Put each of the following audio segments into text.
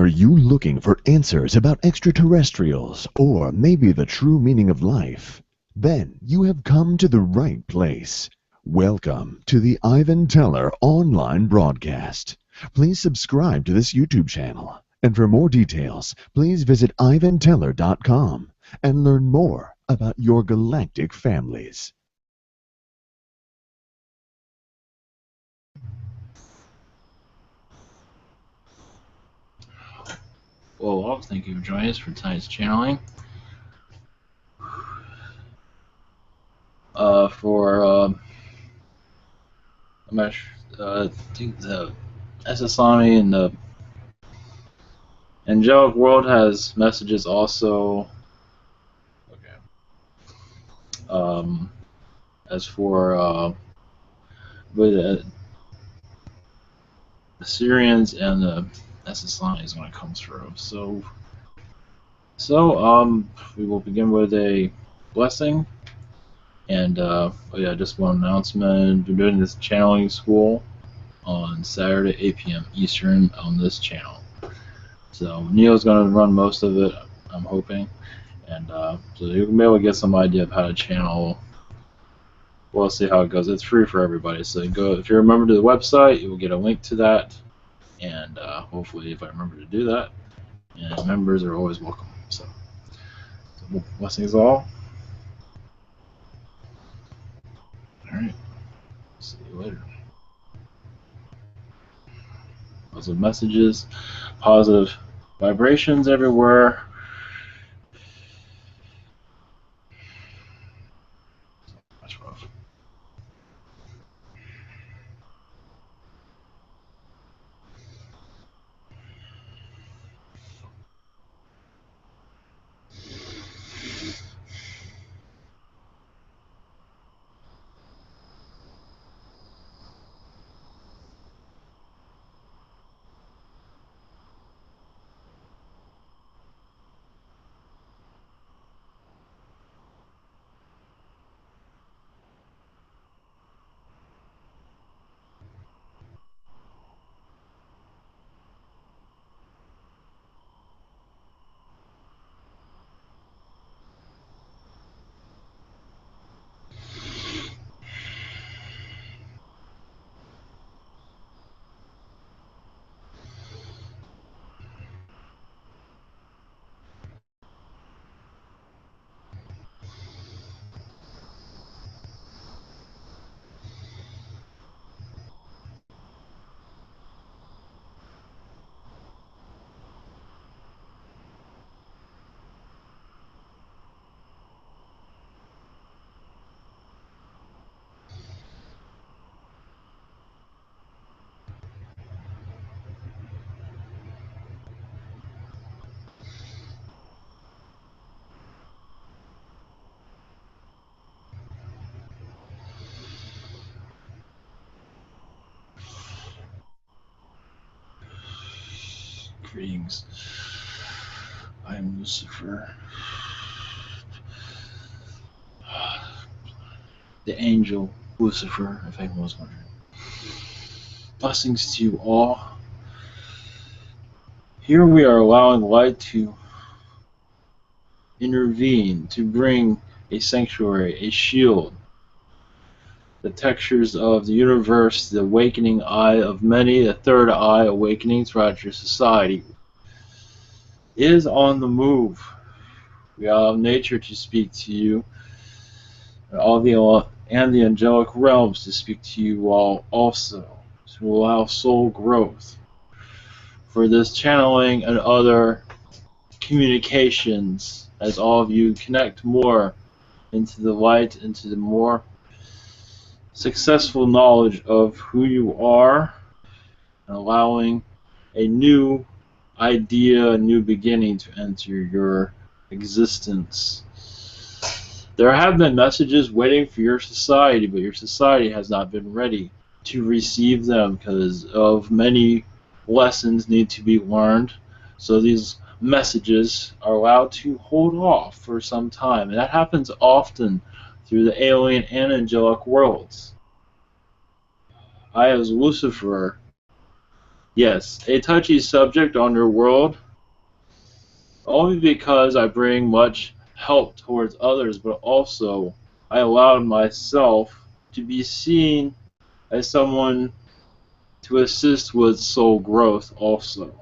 Are you looking for answers about extraterrestrials or maybe the true meaning of life? Then you have come to the right place. Welcome to the Ivan Teller online broadcast. Please subscribe to this YouTube channel. And for more details, please visit ivanteller.com and learn more about your galactic families. Well, thank you for joining us for tonight's channeling. I think the Essassani and the angelic world has messages also. Okay. As for the Syrians and the Essassani is when it comes through. So we will begin with a blessing. And just one announcement: we're doing this channeling school on Saturday, 8 p.m. Eastern on this channel. So Neil's going to run most of it, I'm hoping, and so you'll be able to get some idea of how to channel. We'll see how it goes. It's free for everybody, so if you're a member to the website, you will get a link to that, and hopefully, if I remember to do that, and members are always welcome. So blessings all. All right. See you later. Positive messages, positive vibrations everywhere. Much love. Greetings. I am Lucifer, the angel Lucifer, if anyone was wondering. Blessings to you all. Here we are allowing light to intervene, to bring a sanctuary, a shield. The textures of the universe, the awakening eye of many, the third eye awakening throughout your society is on the move. We allow nature to speak to you, and the angelic realms to speak to you all also, to allow soul growth. For this channeling and other communications, as all of you connect more into the light, into the more successful knowledge of who you are, and allowing a new idea, a new beginning to enter your existence. There have been messages waiting for your society, but your society has not been ready to receive them because of many lessons need to be learned. So these messages are allowed to hold off for some time, and that happens often through the alien and angelic worlds. I, as Lucifer, Yes, a touchy subject on your world, only because I bring much help towards others, but also I allowed myself to be seen as someone to assist with soul growth also.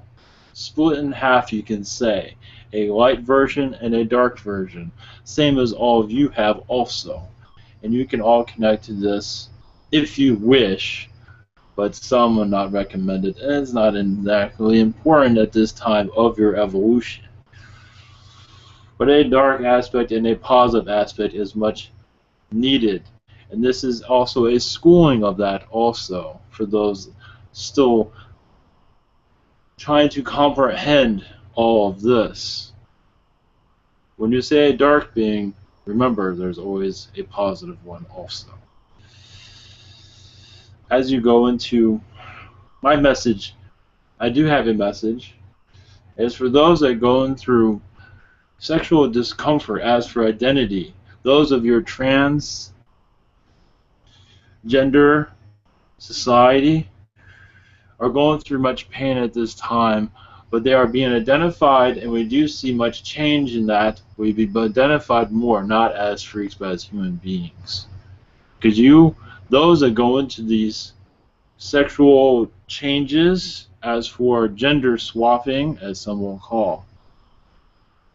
Split in half, you can say. A light version and a dark version. Same as all of you have also. And you can all connect to this if you wish, but some are not recommended, and it's not exactly important at this time of your evolution. But a dark aspect and a positive aspect is much needed. And this is also a schooling of that also for those still trying to comprehend all of this. When you say a dark being, remember there's always a positive one also. As you go into my message, I do have a message. It's for those that are going through sexual discomfort as for identity, those of your trans, gender, society are going through much pain at this time, but they are being identified, and we do see much change in that. We be identified more, not as freaks, but as human beings. Because those that go into these sexual changes, as for gender swapping, as some will call,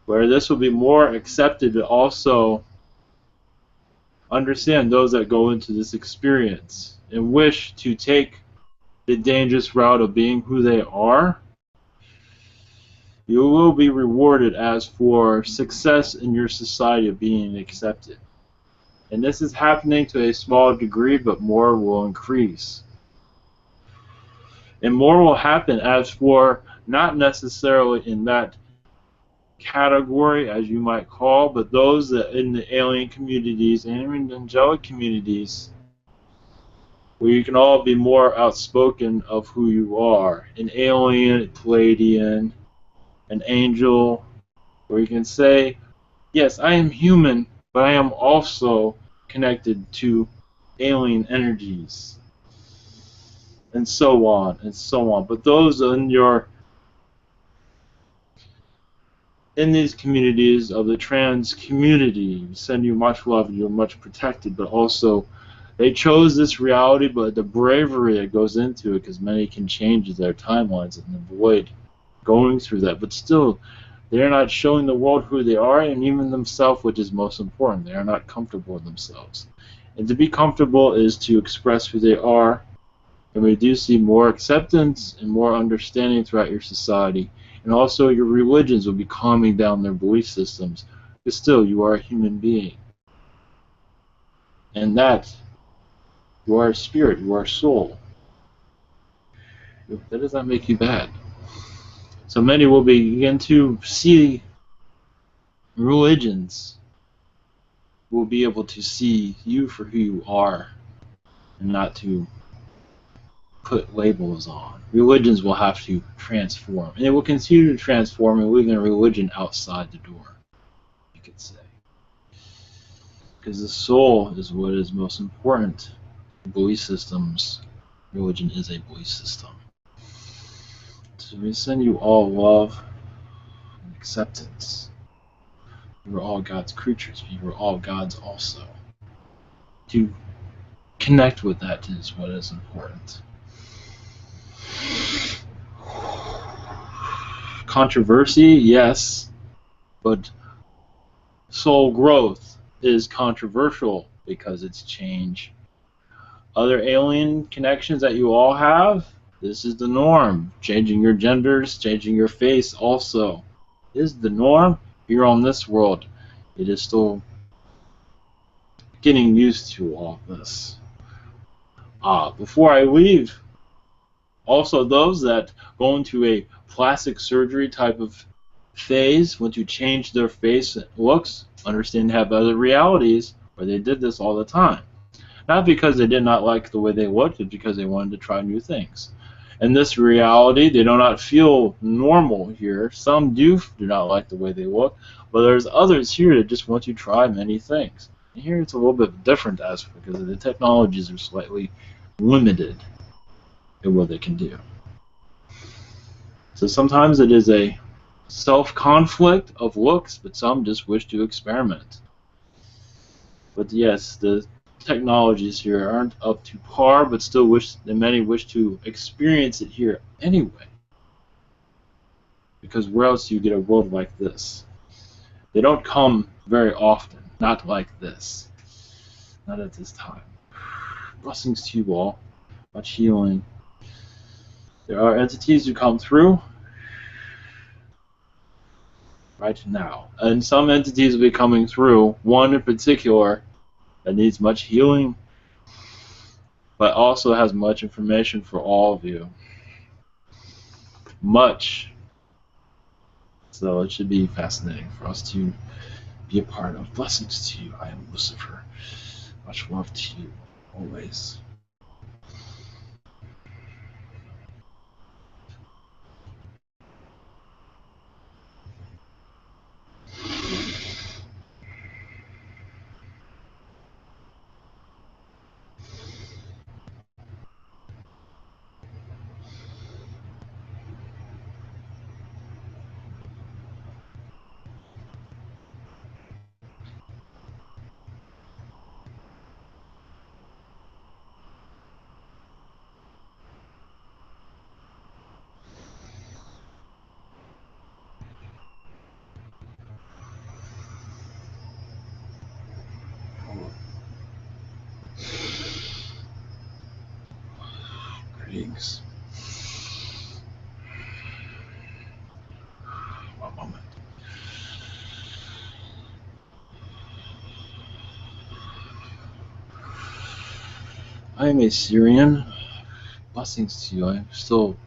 where this will be more accepted, but also understand those that go into this experience and wish to take the dangerous route of being who they are, you will be rewarded as for success in your society of being accepted. And this is happening to a small degree, but more will increase. And more will happen as for not necessarily in that category, as you might call, but those that in the alien communities and in angelic communities, where you can all be more outspoken of who you are. An alien, a Palladian, an angel, where you can say, yes, I am human, but I am also connected to alien energies, and so on, and so on. But those in these communities of the trans community send you much love, and you're much protected, but also they chose this reality, but the bravery that goes into it, because many can change their timelines and avoid going through that. But still, they're not showing the world who they are, and even themselves, which is most important. They are not comfortable with themselves. And to be comfortable is to express who they are, and we do see more acceptance and more understanding throughout your society. And also your religions will be calming down their belief systems, but still, you are a human being. And that you are a spirit, you are a soul. That does not make you bad. So many will begin to see religions, will be able to see you for who you are and not to put labels on. Religions will have to transform. And it will continue to transform and leaving religion outside the door, you could say. Because the soul is what is most important. Belief systems, religion is a belief system. So we send you all love and acceptance. You are all God's creatures, but you are all God's also. To connect with that is what is important. Controversy, yes, but soul growth is controversial because it's change. Other alien connections that you all have, this is the norm. Changing your genders, changing your face also is the norm here on this world. It is still getting used to all this. Before I leave, also those that go into a plastic surgery type of phase, want to change their face looks, understand have other realities where they did this all the time. Not because they did not like the way they looked, but because they wanted to try new things. In this reality, they do not feel normal here. Some do not like the way they look, but there's others here that just want to try many things. And here it's a little bit different because the technologies are slightly limited in what they can do. So sometimes it is a self-conflict of looks, but some just wish to experiment. But yes, the technologies here aren't up to par, but still many wish to experience it here anyway. Because where else do you get a world like this? They don't come very often, not like this. Not at this time. Blessings to you all. Much healing. There are entities who come through right now. And some entities will be coming through, one in particular that needs much healing, but also has much information for all of you. Much. So it should be fascinating for us to be a part of. Blessings to you. I am Lucifer. Much love to you, always. Greetings. One moment. I am a Syrian. Blessings to you. I'm still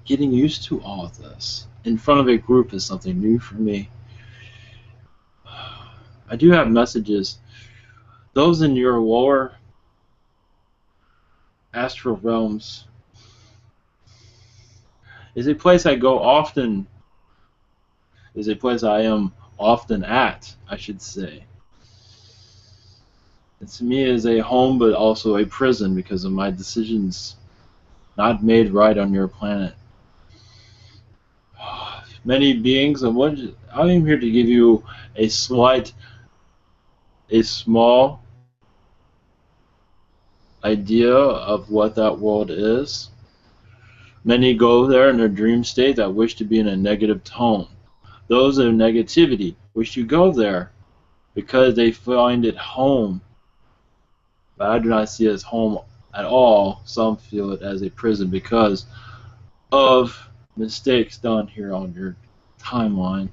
getting used to all of this. In front of a group is something new for me. I do have messages. Those in your lower astral realms is a place I go often, is a place I am often at, I should say. It to me is a home but also a prison because of my decisions not made right on your planet. Many beings, and I'm here to give you a small idea of what that world is. Many go there in their dream state that wish to be in a negative tone. Those in negativity wish to go there because they find it home. But I do not see it as home at all. Some feel it as a prison because of mistakes done here on your timeline.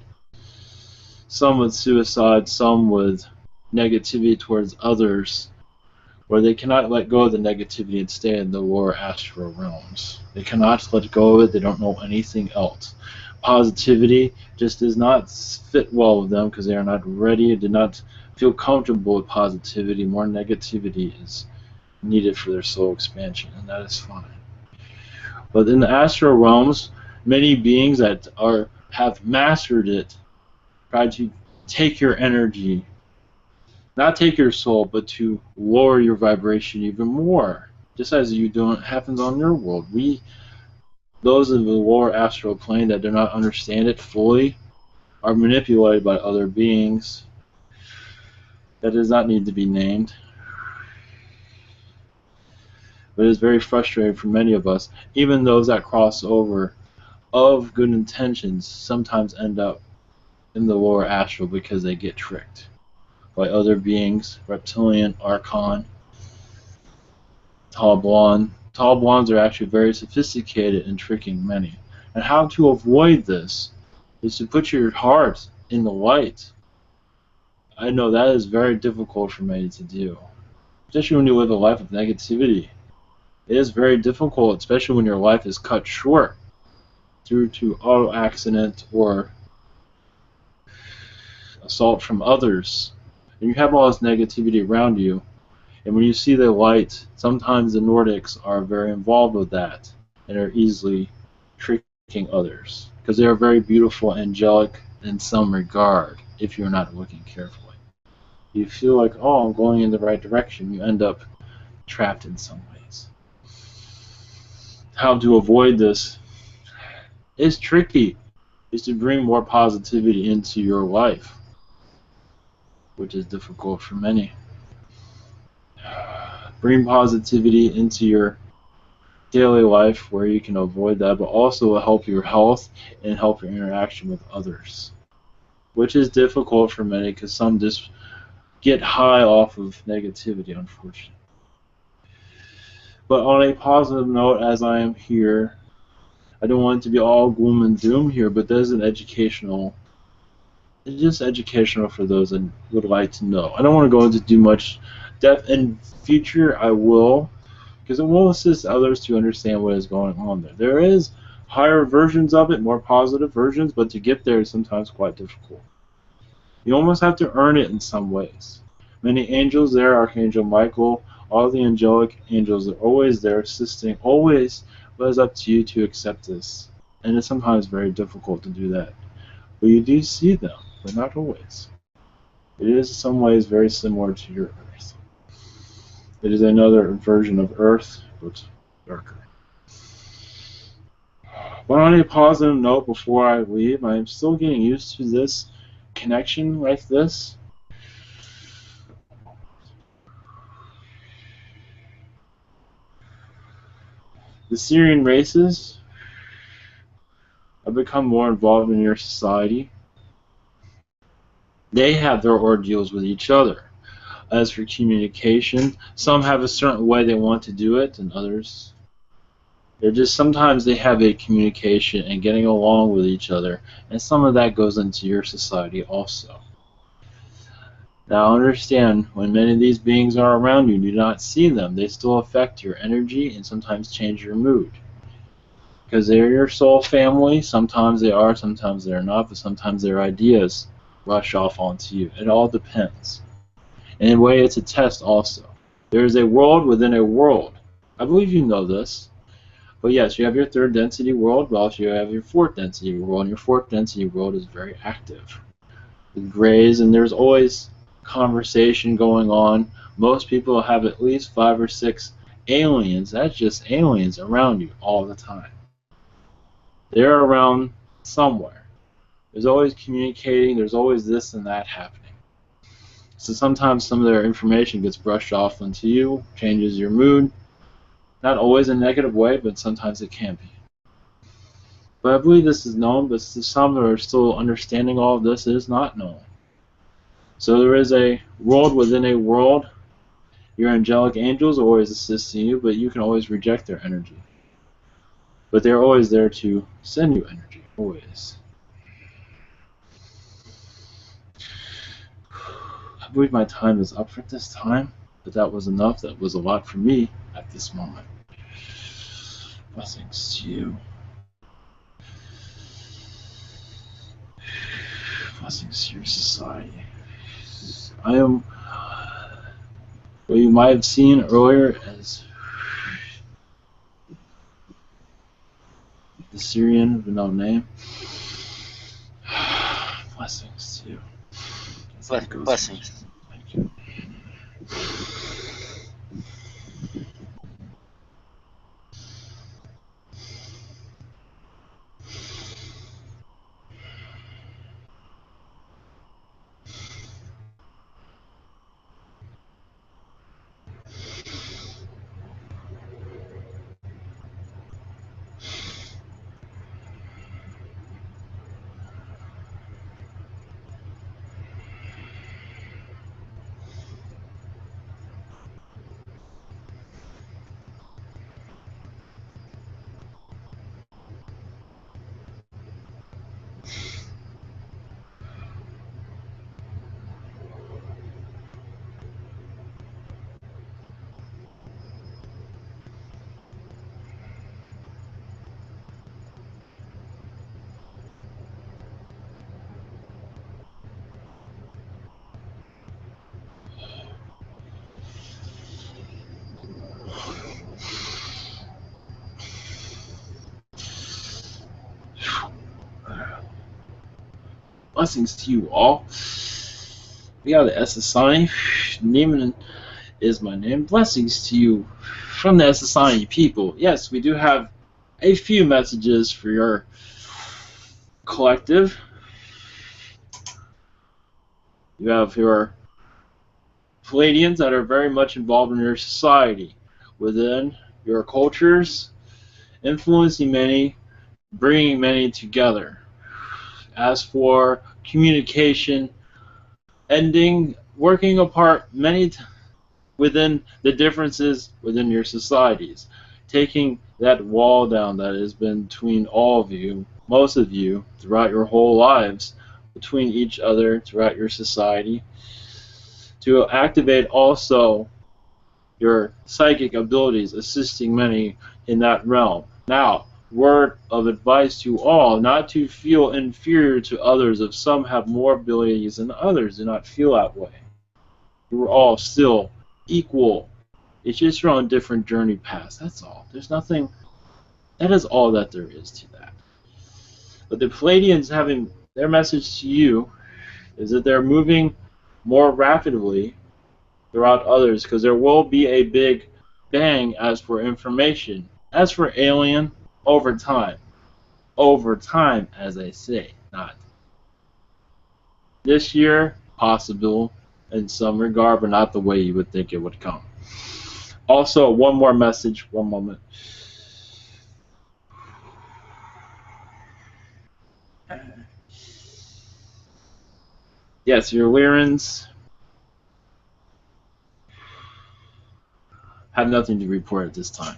Some with suicide, some with negativity towards others, where they cannot let go of the negativity and stay in the lower astral realms. They cannot let go of it. They don't know anything else. Positivity just does not fit well with them because they are not ready, did not feel comfortable with positivity. More negativity is needed for their soul expansion, and that is fine. But in the astral realms, many beings that have mastered it try to take your energy, not take your soul, but to lower your vibration even more, just as you do it happens on your world. Those in the lower astral plane that do not understand it fully are manipulated by other beings. That does not need to be named. But it is very frustrating for many of us. Even those that cross over of good intentions sometimes end up in the lower astral because they get tricked by other beings, reptilian, archon, tall blonde. Tall blondes are actually very sophisticated in tricking many. And how to avoid this is to put your heart in the light. I know that is very difficult for many to do, especially when you live a life of negativity. It is very difficult, especially when your life is cut short due to auto accident or assault from others. And you have all this negativity around you. And when you see the light, sometimes the Nordics are very involved with that and are easily tricking others because they are very beautiful, angelic in some regard if you're not looking carefully. You feel like, oh, I'm going in the right direction. You end up trapped in some ways. How to avoid this is tricky is to bring more positivity into your life, which is difficult for many. Bring positivity into your daily life where you can avoid that, but also help your health and help your interaction with others, which is difficult for many because some just get high off of negativity, unfortunately. But on a positive note, as I am here, I don't want it to be all gloom and doom here, but there's an educational, it's just educational for those that would like to know. I don't want to go into too much depth. In future, I will, because it will assist others to understand what is going on there. There is higher versions of it, more positive versions, but to get there is sometimes quite difficult. You almost have to earn it in some ways. Many angels there, Archangel Michael, all the angelic angels are always there assisting, always, but it's up to you to accept this. And it's sometimes very difficult to do that. But you do see them, but not always. It is in some ways very similar to your Earth. It is another version of Earth, but darker. But on a positive note, before I leave, I am still getting used to this connection like this. The Syrian races have become more involved in your society. They have their ordeals with each other. As for communication, some have a certain way they want to do it, and others, they're just, sometimes they have a communication and getting along with each other, and some of that goes into your society also. Now understand, when many of these beings are around you, do not see them. They still affect your energy and sometimes change your mood. Because they're your soul family. Sometimes they are, sometimes they're not, but sometimes their ideas rush off onto you. It all depends. And in a way, it's a test also. There is a world within a world. I believe you know this. But yes, you have your third density world, but also you have your fourth density world, and your fourth density world is very active. With grays, and there's always conversation going on. Most people have at least 5 or 6 aliens, that's just aliens, around you all the time. They're around somewhere. There's always communicating, there's always this and that happening. So sometimes some of their information gets brushed off onto you, changes your mood. Not always in a negative way, but sometimes it can be. But I believe this is known, but to some that are still understanding all of this, it is not known. So there is a world within a world. Your angelic angels are always assisting you, but you can always reject their energy. But they're always there to send you energy, always. I believe my time is up for this time, but that was enough. That was a lot for me at this moment. Blessings to you. Blessings to your society. I am what you might have seen earlier as the Syrian with no name. Blessings to you. Blessings. Thank you. Blessings to you all. We got the Essassani. Neiman is my name. Blessings to you from the Essassani people. Yes, we do have a few messages for your collective. You have your Palladians that are very much involved in your society, within your cultures, influencing many, bringing many together. As for communication, working apart within the differences within your societies, taking that wall down that has been between all of you, most of you, throughout your whole lives, between each other, throughout your society, to activate also your psychic abilities, assisting many in that realm. Now, word of advice to all, not to feel inferior to others if some have more abilities than others. Do not feel that way. You're all still equal. It's just you're on different journey paths. That's all. There's nothing. That is all that there is to that. But the Palladians having their message to you is that they're moving more rapidly throughout others, because there will be a big bang as for information. As for alien, over time. Over time, as I say, not this year, possible in some regard, but not the way you would think it would come. Also, one more message, one moment. Yes, your Lyrans have nothing to report at this time.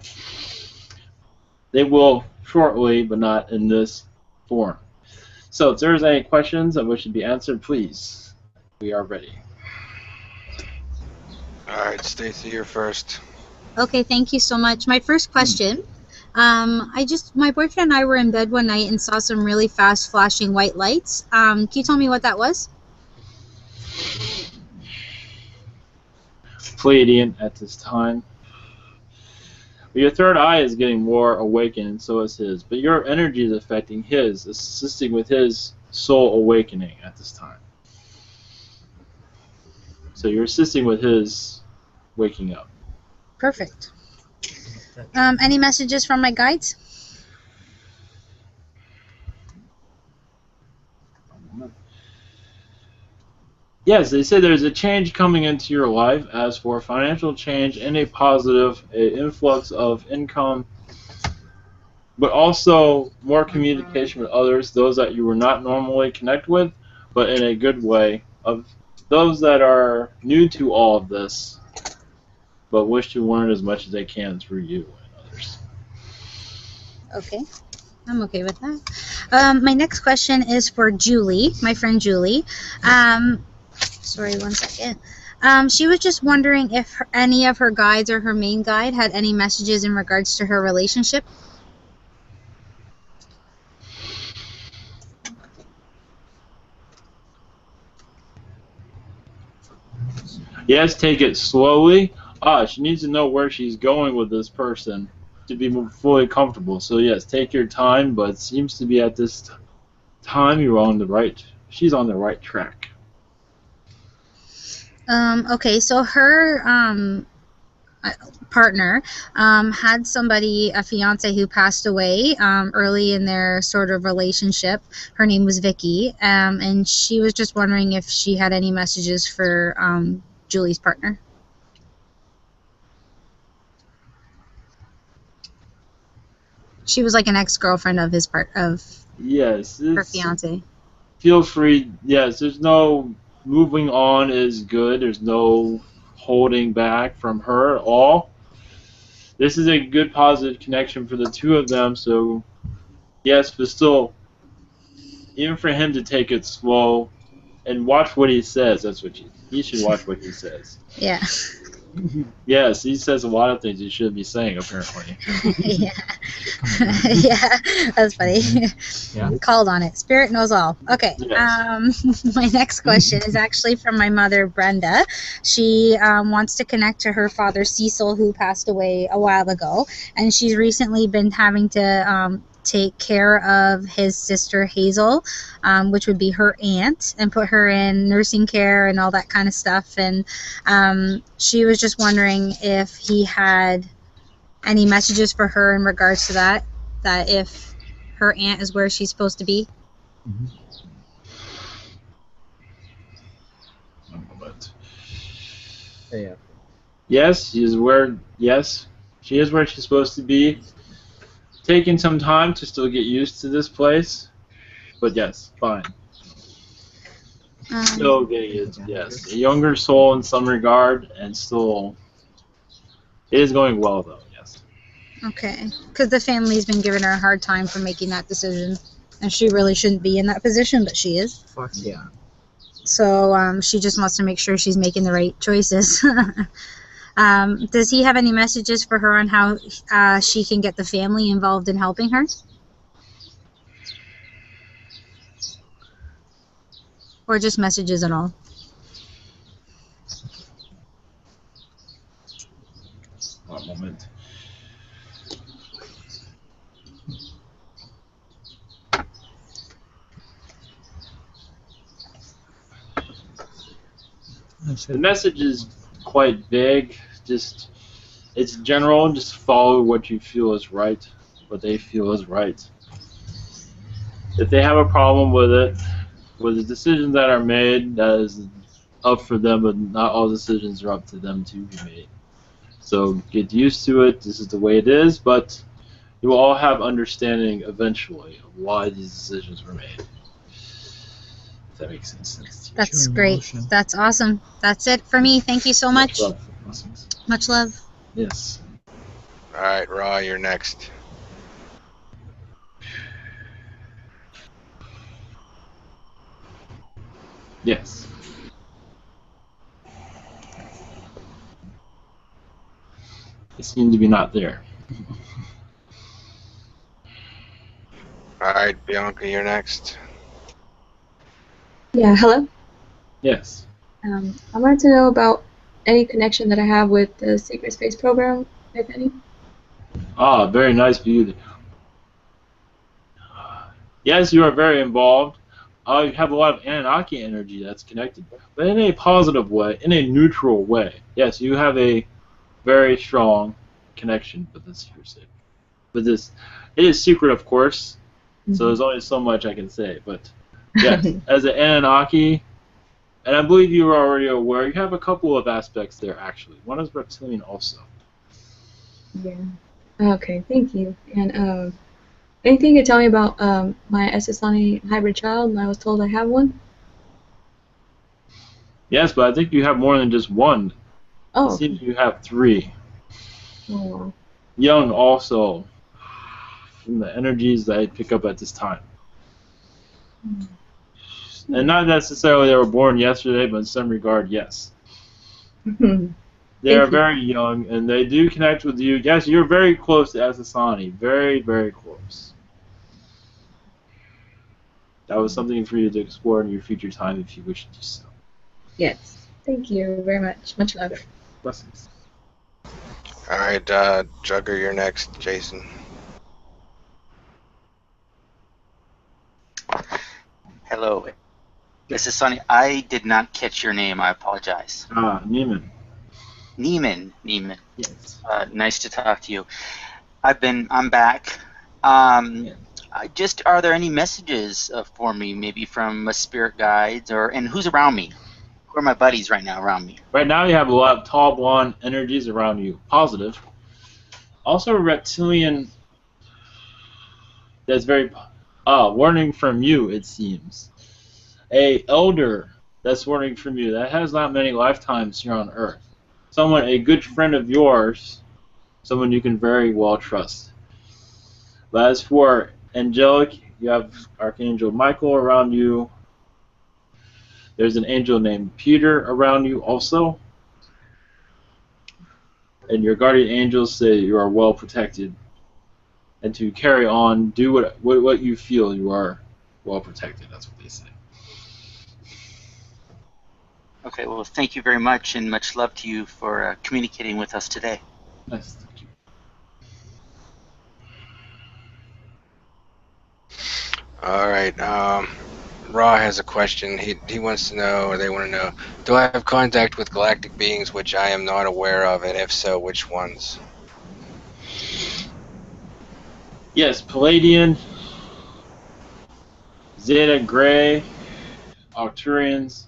They will shortly, but not in this form. So if there's any questions that wish to be answered, please. We are ready. All right, Stacy, you're first. Okay, thank you so much. My first question, my boyfriend and I were in bed one night and saw some really fast flashing white lights. Can you tell me what that was? Palladian at this time. Your third eye is getting more awakened, and so is his. But your energy is affecting his, assisting with his soul awakening at this time. So you're assisting with his waking up. Perfect. Any messages from my guides? Yes, they say there's a change coming into your life as for financial change and a positive influx of income, but also more communication with others, those that you were not normally connect with, but in a good way, of those that are new to all of this, but wish to learn as much as they can through you and others. Okay, I'm okay with that. My next question is for Julie, my friend Julie. Sorry, one second. She was just wondering if any of her guides or her main guide had any messages in regards to her relationship. Yes, take it slowly. She needs to know where she's going with this person to be fully comfortable. So yes, take your time, but it seems to be at this time she's on the right track. Okay, so her partner had a fiance who passed away early in their sort of relationship. Her name was Vicky, and she was just wondering if she had any messages for Julie's partner. She was like an ex-girlfriend of Yes, her fiance. Feel free. Yes, there's no moving on is good. There's no holding back from her at all. This is a good positive connection for the two of them. So yes, but still, even for him to take it slow and watch what he says. That's what he should watch what he says. Yeah. Yes, he says a lot of things he shouldn't be saying, apparently. Yeah. Yeah, that's funny. Yeah. Called on it. Spirit knows all. Okay. Yes. My next question is actually from my mother, Brenda. She wants to connect to her father, Cecil, who passed away a while ago, and she's recently been having to take care of his sister Hazel, which would be her aunt, and put her in nursing care and all that kind of stuff. And she was just wondering if he had any messages for her in regards to that if her aunt is where she's supposed to be. One moment. Yeah. Yes, she is where. Yes, she is where she's supposed to be. Taking some time to still get used to this place, but yes, fine. Still getting it. Yes, a younger soul in some regard, and still, it is going well though. Yes. Okay, because the family's been giving her a hard time for making that decision, and she really shouldn't be in that position, but she is. Yeah. So she just wants to make sure she's making the right choices. Does he have any messages for her on how she can get the family involved in helping her? Or just messages at all? One moment. The message is quite vague. Just it's general. Just follow what you feel is right, what they feel is right. If they have a problem with it, with the decisions that are made, that is up for them, but not all decisions are up to them to be made. So get used to it. This is the way it is, but you will all have understanding eventually of why these decisions were made. If that makes sense to you. That's great. That's awesome. That's it for me. Thank you so much. Much love. Blessings. Much love. Yes. All right, Ra, you're next. Yes. They seem to be not there. All right, Bianca, you're next. Yeah, hello. Yes. I wanted to know about any connection that I have with the Secret Space program, if any. Ah, very nice view. Yes, you are very involved. You have a lot of Anunnaki energy that's connected, but in a positive way, in a neutral way. Yes, you have a very strong connection with the secret safe. But this, it is secret, of course. So there's only so much I can say. But yes, as an Anunnaki, and I believe you are already aware, you have a couple of aspects there actually. One is reptilian also. Yeah. Okay, thank you. And anything you could tell me about my Essassani hybrid child? I was told I have one. Yes, but I think you have more than just one. Oh. It seems you have 3. Oh. Young also, from the energies that I pick up at this time. And not necessarily they were born yesterday, but in some regard, yes. They are very young, and they do connect with you. Yes, you're very close to Essassani. Very, very close. That was something for you to explore in your future time if you wish to do so. Yes. Thank you very much. Much love. Blessings. All right, Jugger, you're next. Jason. Hello. Essassani, I did not catch your name. I apologize. Neiman. Neiman. Yes. Nice to talk to you. I'm back. Are there any messages for me, maybe from spirit guides, and who's around me? Who are my buddies right now around me? Right now you have a lot of tall blonde energies around you. Positive. Also a reptilian that's very warning from you, it seems. A elder that's warning from you that has not many lifetimes here on Earth. Someone, a good friend of yours, someone you can very well trust. But as for angelic, you have Archangel Michael around you. There's an angel named Peter around you also. And your guardian angels say you are well protected. And to carry on, do what you feel you are well protected. That's what they say. Okay, well, thank you very much, and much love to you for communicating with us today. Nice. Thank you. All right. Ra has a question. He wants to know, or they want to know, do I have contact with galactic beings which I am not aware of, and if so, which ones? Yes, Palladian. Zeta Gray, Arcturians,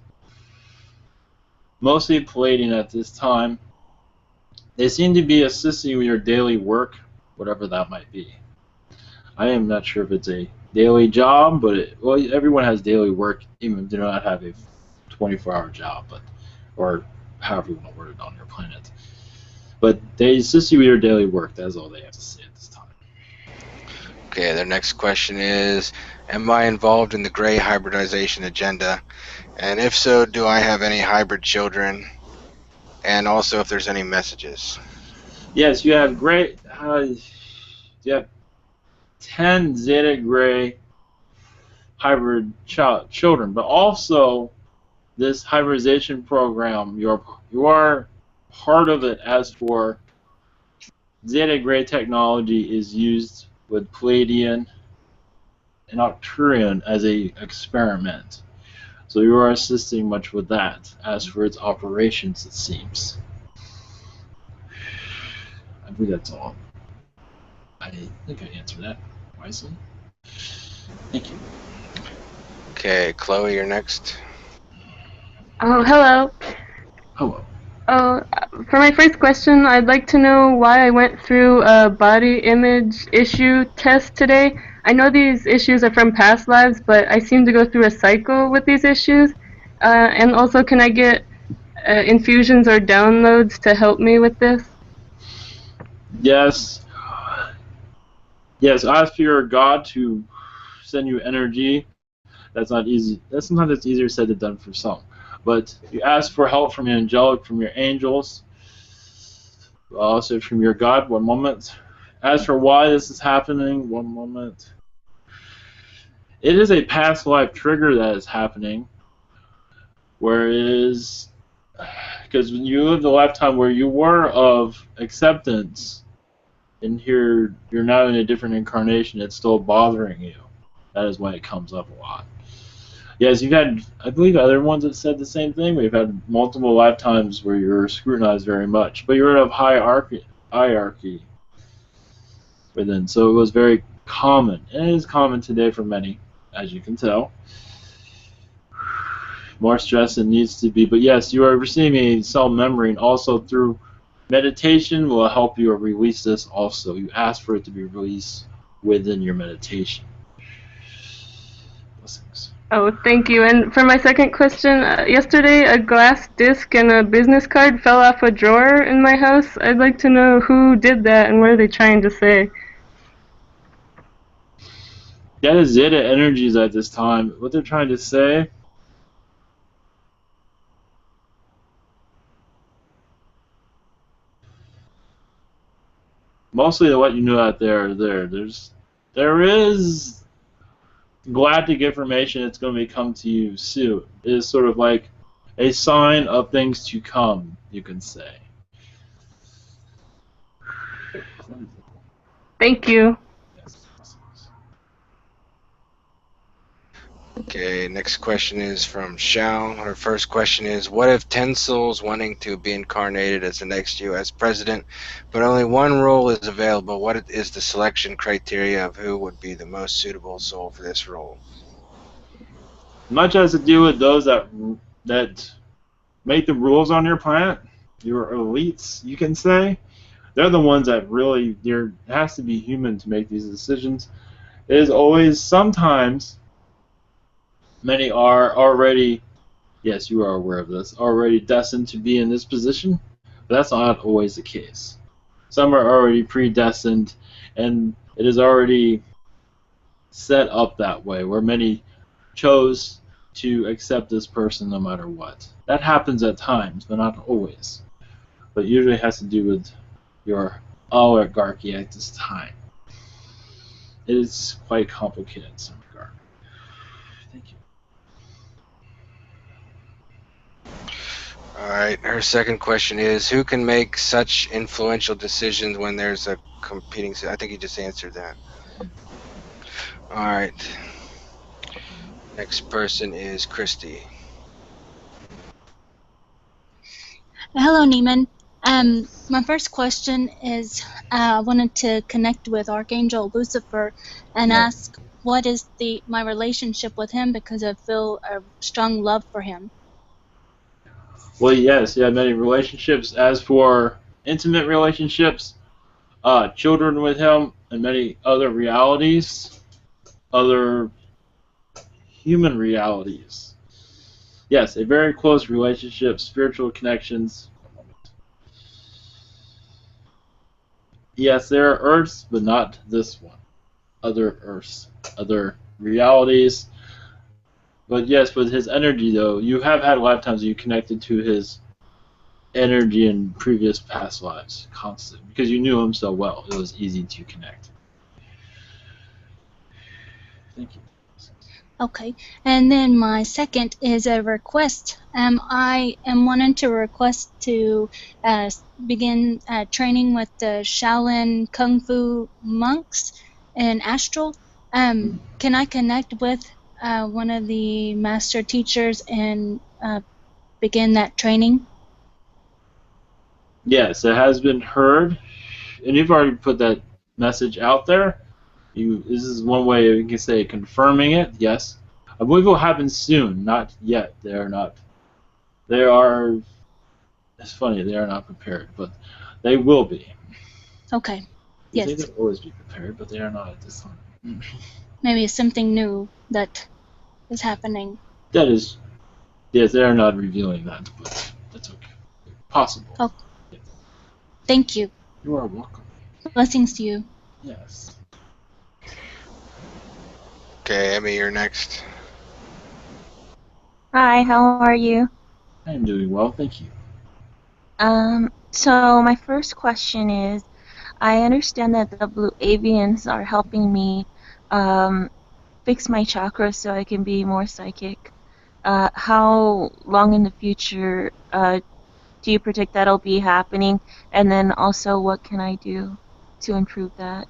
mostly Palladian at this time. They seem to be assisting with your daily work, whatever that might be. I am not sure if it's a daily job, but everyone has daily work, even if they do not have a 24-hour job, or however you want to word it on your planet. But they assist you with your daily work. That's all they have to say at this time. Okay, their next question is, am I involved in the gray hybridization agenda? And if so, do I have any hybrid children? And also if there's any messages. Yes, you have you have 10 Zeta Gray hybrid children, but also this hybridization program, you are part of it. As for Zeta Gray technology is used with Palladian and Arcturian as a experiment. So you are assisting much with that. As for its operations, it seems. I believe that's all. I think I answered that wisely. Thank you. Okay, Chloe, you're next. Oh, hello. Hello. Oh, for my first question, I'd like to know why I went through a body image issue test today. I know these issues are from past lives, but I seem to go through a cycle with these issues. And also, can I get infusions or downloads to help me with this? Yes. Yes, ask for your God to send you energy. That's not easy. Sometimes it's easier said than done for some. But you ask for help from your angelic, from your angels, also from your God. One moment. As for why this is happening, one moment. It is a past life trigger that is happening, whereas because when you lived a lifetime where you were of acceptance, and here you're now in a different incarnation, it's still bothering you. That is why it comes up a lot. Yes, you've had, I believe, other ones that said the same thing. We've had multiple lifetimes where you're scrutinized very much, but you're of hierarchy within, so it was very common. And it is common today for many, as you can tell. More stress than needs to be, but yes, you are receiving a cell memory, and also through meditation will help you release this also. You ask for it to be released within your meditation. Blessings. Oh, thank you. And for my second question, yesterday a glass disc and a business card fell off a drawer in my house. I'd like to know who did that and what are they trying to say? That is Zeta energies at this time. What they're trying to say, mostly what you know out there, there is galactic information that's going to come to you soon. It is sort of like a sign of things to come, you can say. Thank you. Okay, next question is from Shao. Her first question is, what if 10 souls wanting to be incarnated as the next U.S. president, but only one role is available? What is the selection criteria of who would be the most suitable soul for this role? Much has to do with those that make the rules on your planet, your elites, you can say. They're the ones that really, there has to be human to make these decisions. It is always, sometimes, many are already, yes, you are aware of this, already destined to be in this position, but that's not always the case. Some are already predestined, and it is already set up that way, where many chose to accept this person no matter what. That happens at times, but not always. But usually has to do with your oligarchy at this time. It is quite complicated in some regard. Thank you. Alright, her second question is, who can make such influential decisions when there's a competing... I think you just answered that. Alright. Next person is Christy. Hello, Neiman. My first question is, I wanted to connect with Archangel Lucifer and ask what is my relationship with him, because I feel a strong love for him. Well, yes, you have many relationships. As for intimate relationships, children with him, and many other realities, other human realities. Yes, a very close relationship, spiritual connections. Yes, there are Earths, but not this one. Other Earths, other realities. But yes, with his energy, though, you have had lifetimes you connected to his energy in previous past lives, constant, because you knew him so well. It was easy to connect. Thank you. Okay, and then my second is a request. I am wanting to request to begin training with the Shaolin Kung Fu monks in Astral. Can I connect with one of the master teachers and begin that training? Yes, it has been heard, and you've already put that message out there. This is one way you can say confirming it. Yes, I believe it will happen soon. Not yet. They are not. They are. It's funny. They are not prepared, but they will be. Okay. They say Yes. they'll always be prepared, but they are not at this time. Maybe it's something new that is happening. That is. Yes, they are not revealing that, but that's okay. Possible. Oh. Yes. Thank you. You are welcome. Blessings to you. Yes. Okay, Emmy, you're next. Hi, how are you? I am doing well, thank you. So my first question is, I understand that the blue avians are helping me fix my chakras so I can be more psychic. How long in the future do you predict that'll be happening? And then also, what can I do to improve that?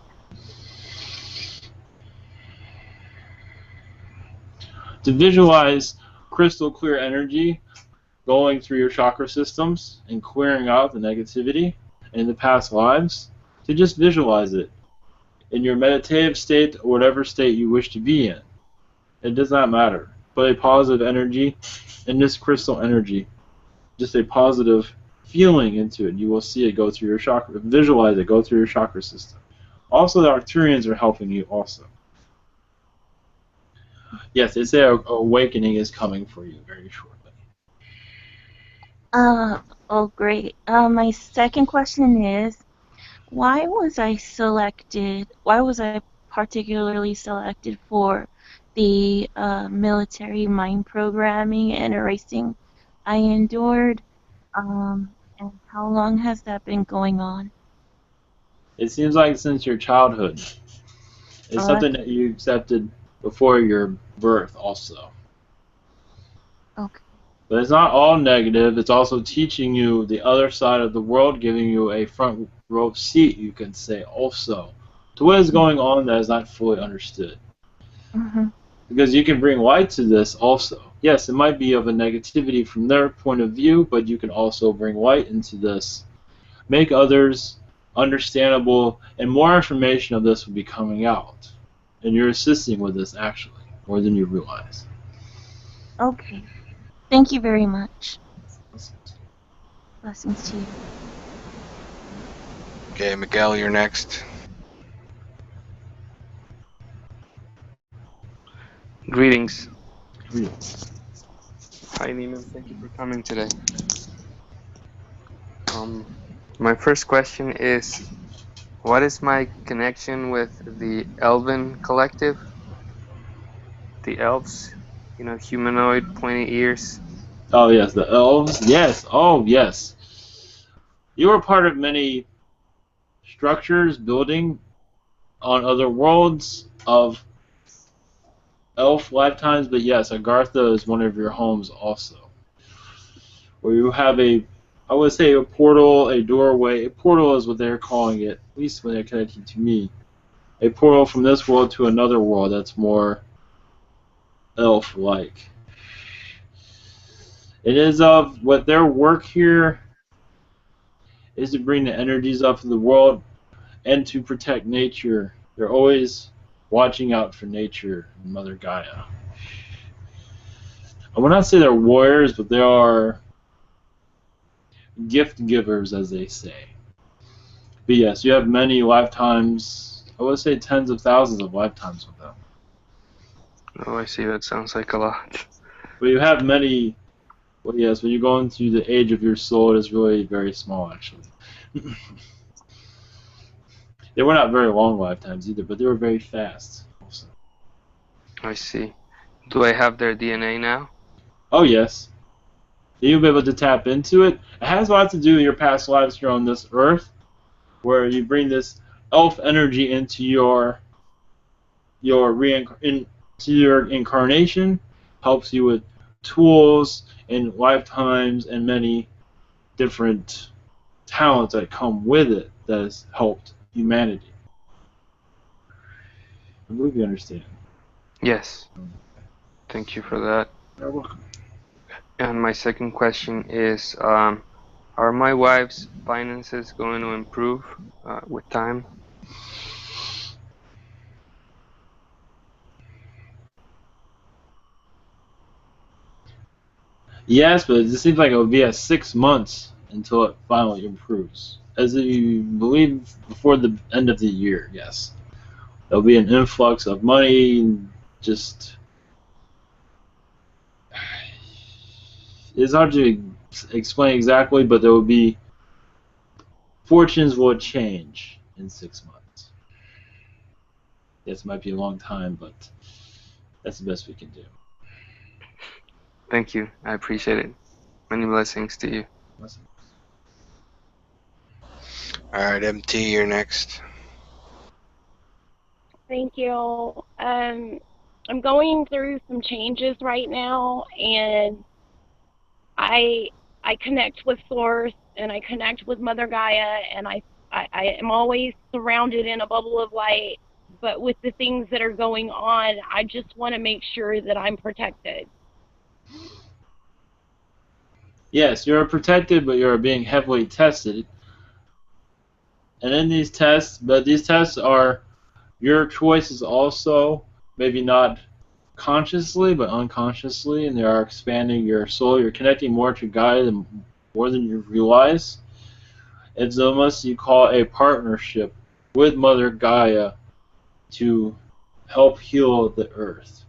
To visualize crystal clear energy going through your chakra systems and clearing out the negativity in the past lives, to just visualize it in your meditative state or whatever state you wish to be in. It does not matter. But a positive energy in this crystal energy, just a positive feeling into it. You will see it go through your chakra. Visualize it go through your chakra system. Also, the Arcturians are helping you also. Yes, they say awakening is coming for you very shortly. Oh, great. My second question is, why was I particularly selected for the military mind programming and erasing I endured? And how long has that been going on? It seems like since your childhood. It's something that you accepted before your birth also. Okay. But it's not all negative. It's also teaching you the other side of the world, giving you a front row seat, you can say, also, to what is going on that is not fully understood. Mm-hmm. Because you can bring light to this also. Yes, it might be of a negativity from their point of view, but you can also bring light into this. Make others understandable, and more information of this will be coming out. And you're assisting with this, actually, more than you realize. Okay. Thank you very much. Blessings to you. Okay, Miguel, you're next. Greetings. Greetings. Hi, Neiman. Thank you for coming today. My first question is, what is my connection with the Elven collective? The elves, humanoid, pointy ears. Oh, yes, the elves. Yes, oh, yes. You are part of many structures, building on other worlds of elf lifetimes, but yes, Agartha is one of your homes also. Where you have I would say a portal, a doorway. A portal is what they're calling it, at least when they're connecting to me. A portal from this world to another world that's more elf-like. It is of what their work here is to bring the energies up of the world and to protect nature. They're always watching out for nature and Mother Gaia. I would not say they're warriors, but they are gift givers, as they say. But yes, you have many lifetimes, I would say tens of thousands of lifetimes with them. Oh, I see. That sounds like a lot. But you have many, well, yes, when you go into the age of your soul, it is really very small, actually. They were not very long lifetimes either, but they were very fast also. I see. Do I have their DNA now? Oh, yes. You'll be able to tap into it. It has a lot to do with your past lives here on this earth, where you bring this elf energy into your incarnation, helps you with tools and lifetimes and many different talents that come with it that has helped humanity. I believe you understand. Yes. Thank you for that. You're welcome. And my second question is, are my wife's finances going to improve with time? Yes, but it seems like it would be at 6 months until it finally improves. As you believe before the end of the year, yes. There'll be an influx of money, just... It's hard to explain exactly, but there will be... Fortunes will change in 6 months. Yes, it might be a long time, but that's the best we can do. Thank you. I appreciate it. Many blessings to you. Listen. Alright, MT, you're next. Thank you. I'm going through some changes right now, and I connect with Source, and I connect with Mother Gaia, and I am always surrounded in a bubble of light. But with the things that are going on, I just want to make sure that I'm protected. Yes, you're protected, but you're being heavily tested. And in these tests, but these tests are your choices also, maybe not consciously, but unconsciously, and they are expanding your soul. You're connecting more to Gaia more than you realize. It's almost you call a partnership with Mother Gaia to help heal the earth,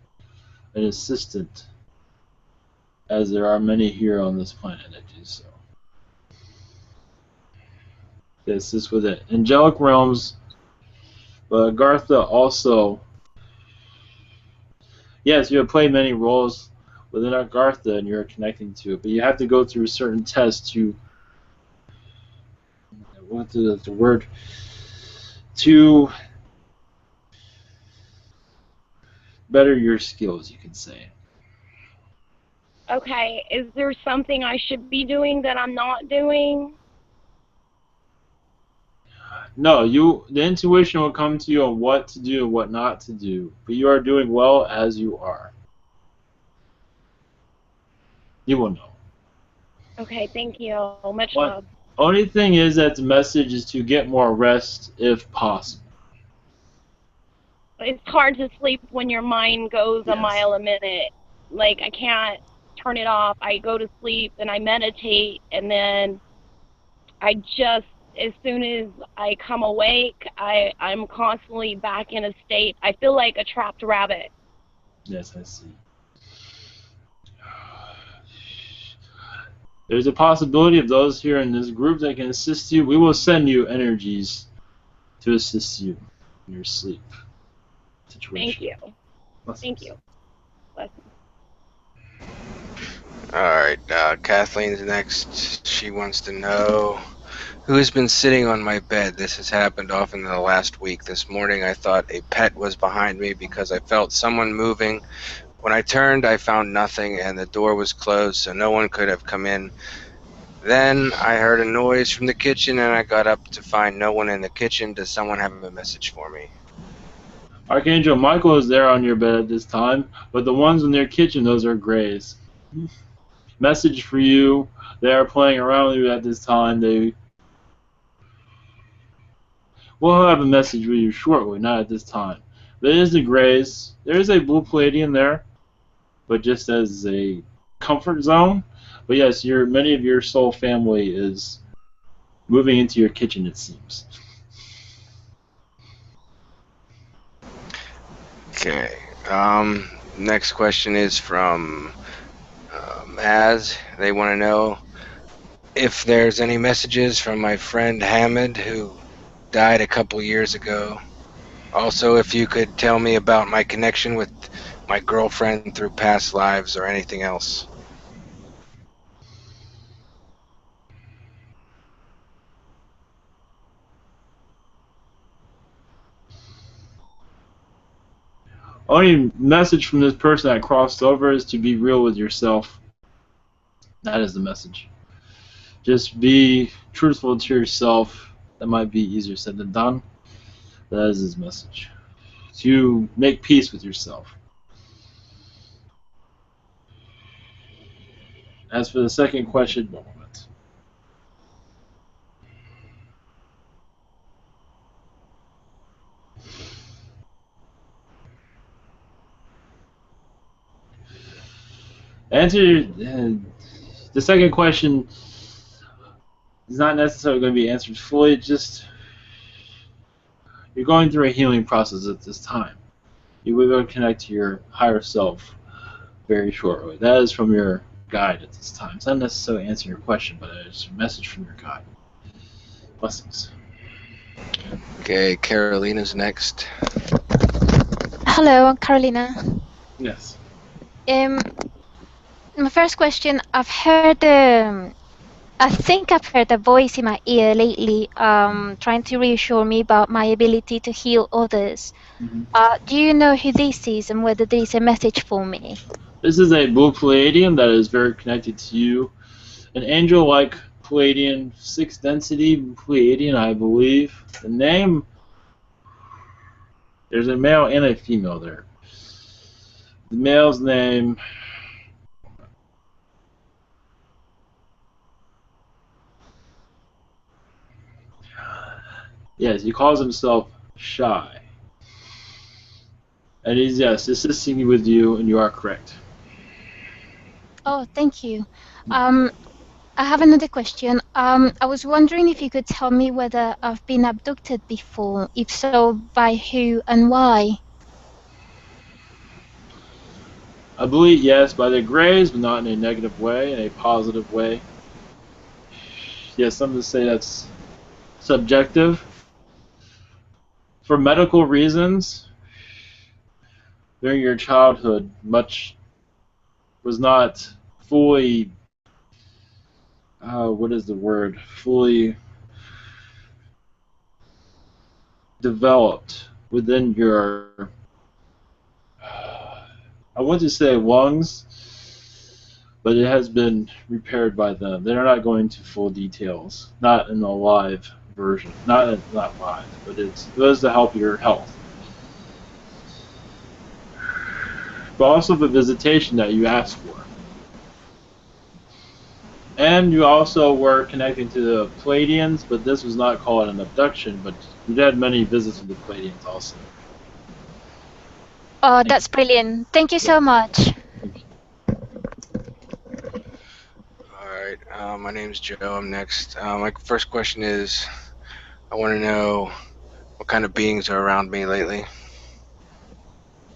an assistant, as there are many here on this planet that do so. This is with it. Angelic realms, but Gartha also, yes, you have played many roles within Gartha and you're connecting to it, but you have to go through certain tests to, what is the word, to better your skills, you can say. Okay, is there something I should be doing that I'm not doing? No, the intuition will come to you on what to do and what not to do, but you are doing well as you are. You will know. Okay, thank you. Much love. Only thing is that the message is to get more rest if possible. It's hard to sleep when your mind goes a Yes. mile a minute. Like, I can't turn it off. I go to sleep and I meditate, and then I just, as soon as I come awake, I'm constantly back in a state. I feel like a trapped rabbit. Yes, I see. There's a possibility of those here in this group that can assist you. We will send you energies to assist you in your sleep situation. Thank you. Blessings. Thank you. Blessings. Alright, Kathleen's next. She wants to know who has been sitting on my bed. This has happened often in the last week. This morning I thought a pet was behind me because I felt someone moving. When I turned, I found nothing and the door was closed, so no one could have come in. Then I heard a noise from the kitchen and I got up to find no one in the kitchen. Does someone have a message for me? Archangel Michael is there on your bed at this time, but the ones in their kitchen, those are grays. Message for you. They are playing around with you at this time. They will have a message for you shortly, not at this time. But it is the grays. There is a blue Palladian there, but just as a comfort zone. But yes, many of your soul family is moving into your kitchen, it seems. Okay. Next question is from Az. They want to know if there's any messages from my friend Hamid, who died a couple years ago. Also, if you could tell me about my connection with my girlfriend through past lives or anything else. Only message from this person that crossed over is to be real with yourself. That is the message. Just be truthful to yourself. That might be easier said than done. That is his message. To make peace with yourself. As for the second question, one moment. The second question is not necessarily going to be answered fully. Just you're going through a healing process at this time. You will be able to connect to your higher self very shortly. That is from your guide at this time. It's not necessarily answering your question, but it's a message from your guide. Blessings. Okay, Carolina's next. Hello, I'm Carolina. Yes. My first question, I think I've heard a voice in my ear lately, trying to reassure me about my ability to heal others. Mm-hmm. Do you know who this is and whether there is a message for me? This is a blue Palladian that is very connected to you. An angel-like Palladian, 6 density Palladian, I believe. The name, there's a male and a female there. The male's name, yes, he calls himself Shy. And he's, yes, assisting with you, and you are correct. Oh, thank you. I have another question. I was wondering if you could tell me whether I've been abducted before. If so, by who and why? I believe, yes, by the Greys, but not in a negative way, in a positive way. Yes, some would say that's subjective. For medical reasons, during your childhood, much was not fully, what is the word, fully developed within your, I want to say lungs, but it has been repaired by them. They're not going into full details, not in the live version, not live, but it was to help your health. But also the visitation that you asked for. And you also were connecting to the Palladians, but this was not called an abduction, but you had many visits with the Palladians also. Oh, that's brilliant. Thank you so much. Alright, my name's Joe. I'm next. My first question is, I want to know what kind of beings are around me lately.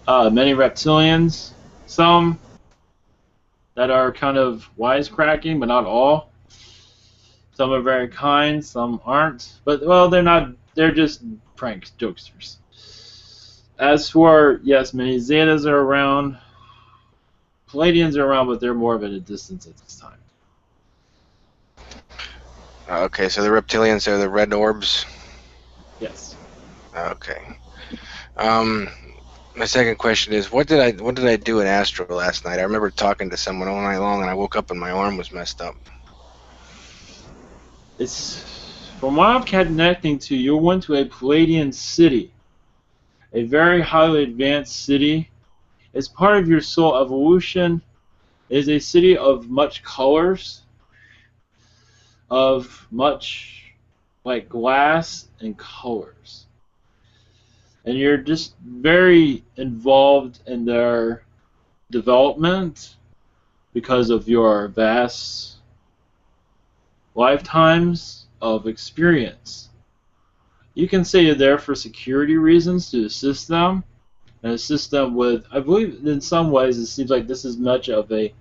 Many reptilians, some that are kind of wisecracking, but not all. Some are very kind, some aren't. But, well, they're not, they're just prank jokesters. As for, yes, many Zetas are around. Palladians are around, but they're more of at a distance at this time. Okay, so the reptilians are the red orbs? Yes. Okay. My second question is, what did I do in Astro last night? I remember talking to someone all night long, and I woke up and my arm was messed up. It's, from what I'm connecting to, you went to a Palladian city, a very highly advanced city. It's part of your soul evolution. It is a city of much colors, of much like glass and colors. and you're just very involved in their development because of your vast lifetimes of experience. You can say you're there for security reasons to assist them, and assist them with, I believe in some ways it seems like this is much of a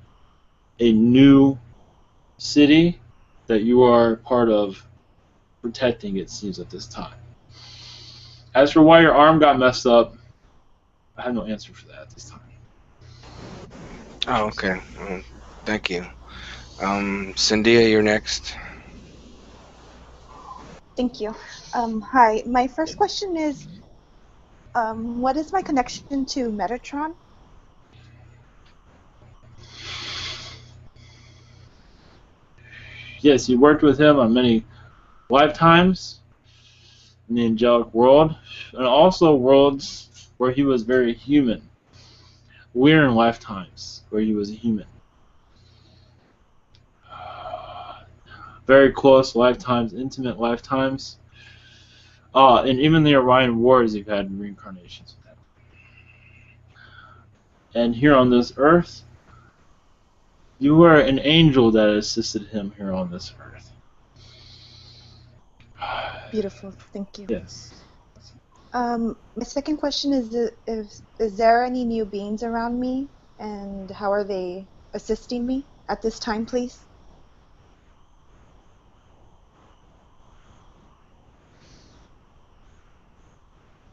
new city that you are part of protecting, it seems, at this time. As for why your arm got messed up, I have no answer for that at this time. Oh, okay. Thank you. Cynthia, you're next. Thank you. Hi. My first question is, what is my connection to Metatron? Yes, you worked with him on many lifetimes in the angelic world, and also worlds where he was very human. We're in lifetimes where he was a human. Very close lifetimes, intimate lifetimes. And even the Orion Wars, you've had reincarnations with him. And here on this earth, you were an angel that assisted him here on this earth. Beautiful. Thank you. Yes. My second question is there any new beings around me, and how are they assisting me at this time, please?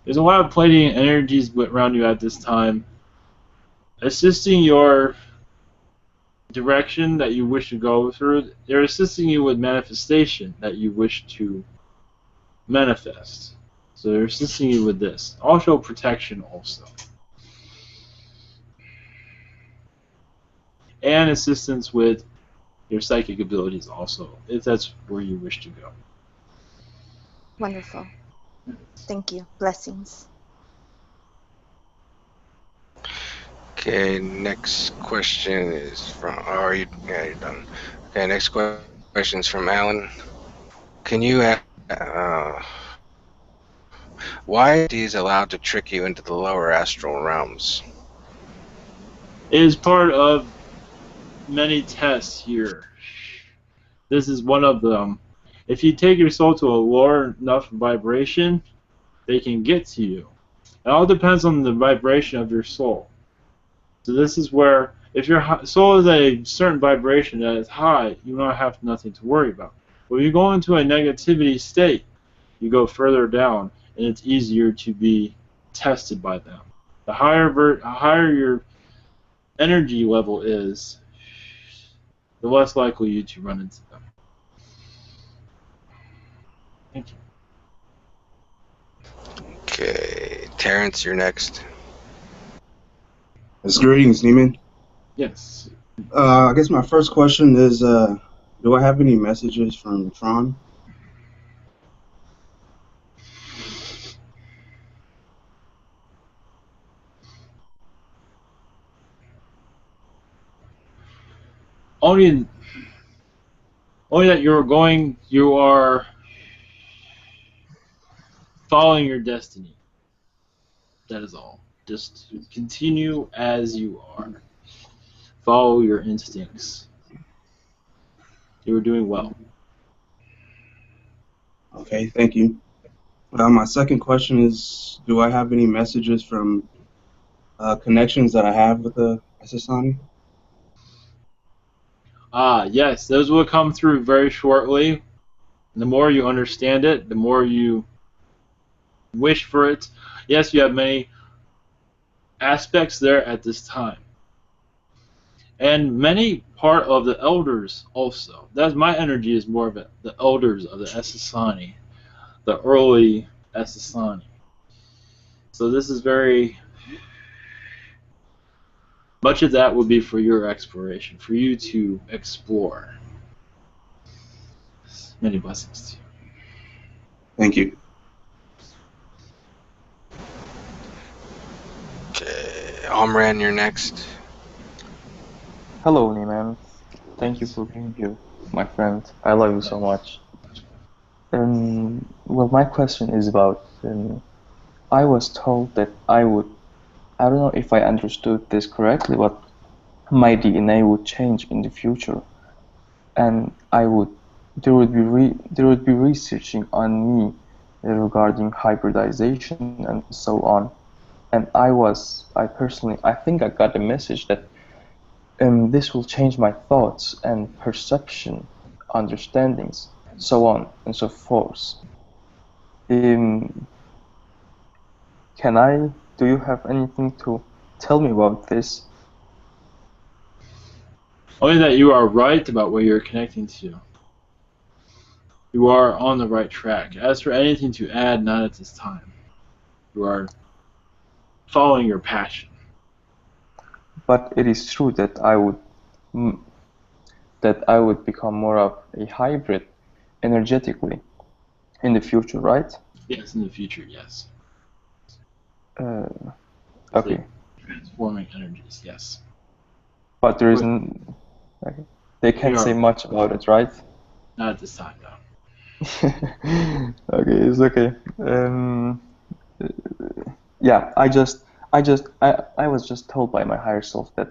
There's a lot of Pleiadian energies around you at this time, assisting your direction that you wish to go through. They're assisting you with manifestation that you wish to manifest. So they're assisting you with this. Also protection also. And assistance with your psychic abilities also, if that's where you wish to go. Wonderful. Thank you. Blessings. Okay, next question is from. Oh, you're done. Okay, next question is from Alan. Can you why are these allowed to trick you into the lower astral realms? It is part of many tests here. This is one of them. If you take your soul to a lower enough vibration, they can get to you. It all depends on the vibration of your soul. So this is where, if your soul is at a certain vibration that is high, you don't have nothing to worry about. But when you go into a negativity state, you go further down, and it's easier to be tested by them. The higher your energy level is, the less likely you to run into them. Thank you. Okay, Terrence, you're next. Greetings, Neiman. Yes. I guess my first question is, do I have any messages from Tron? Only that you are following your destiny. That is all. Just continue as you are. Follow your instincts. You are doing well. Okay, thank you. My second question is, do I have any messages from connections that I have with the Essassani? Yes, those will come through very shortly. The more you understand it, the more you wish for it. Yes, you have many aspects there at this time. And many part of the elders also. That's my energy is more of it. The elders of the Essassani. The early Essassani. So this is very... Much of that would be for your exploration, for you to explore. Many blessings to you. Thank you. Okay, Omran, you're next. Hello, Neiman. Thank you for being here, my friend. I love you so much. Well, my question is about I was told that I would, I don't know if I understood this correctly, but my DNA would change in the future, and there would be researching on me regarding hybridization and so on. And I think I got a message that this will change my thoughts and perception, understandings, so on and so forth. Um, do you have anything to tell me about this? Only that you are right about where you're connecting to. You are on the right track. As for anything to add, not at this time. You are following your passion. But it is true that I would become more of a hybrid energetically in the future, right? Yes, in the future, yes. Okay. Transforming energies, yes. But there isn't. Okay. They can't say much about it, right? Not at this time, no. Okay, it's okay. Yeah, I was just told by my higher self that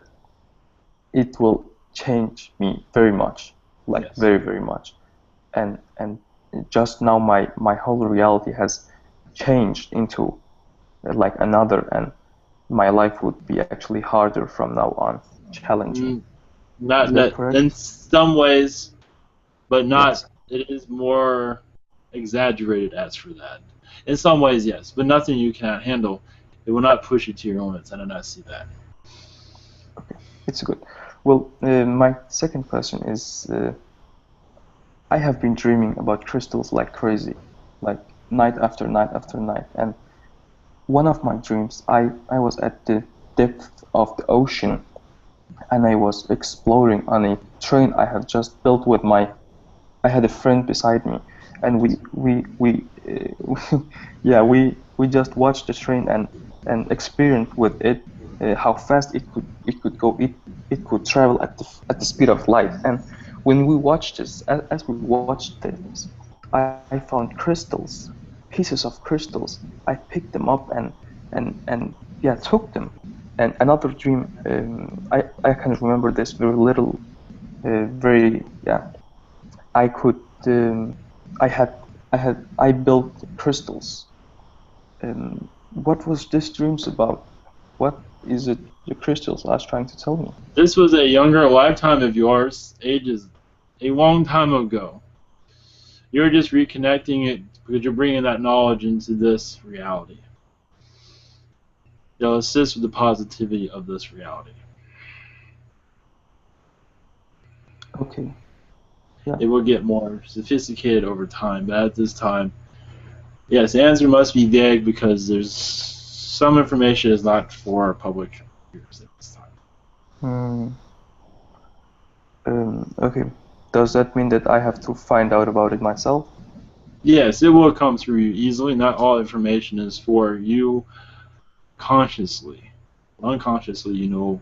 it will change me very much, like yes. very, very much, and just now my whole reality has changed into like another, and my life would be actually harder from now on, challenging. Not Is that correct? in some ways, but not. Yes. It is more exaggerated as for that. In some ways, yes, but nothing you cannot handle. It will not push you to your limits. I do not see that. Okay, it's good. Well, my second question is, I have been dreaming about crystals like crazy, like night after night after night. And one of my dreams, I was at the depth of the ocean, and I was exploring on a train I have just built with I had a friend beside me, and we just watched the train and experienced with it how fast it could go. It could travel at the speed of light. And when we watched this, as we watched this, I found crystals, pieces of crystals. I picked them up and yeah, took them. And another dream, I can remember this very little, very yeah. I could I built crystals. What was this dreams about? What is it the crystals are trying to tell me? This was a younger lifetime of yours, ages a long time ago. You're just reconnecting it because you're bringing that knowledge into this reality. It'll assist with the positivity of this reality. Okay. Yeah. It will get more sophisticated over time, but at this time, yes, the answer must be vague because there's some information is not for public use at this time. Okay. Does that mean that I have to find out about it myself? Yes, it will come through you easily. Not all information is for you consciously. Unconsciously, you know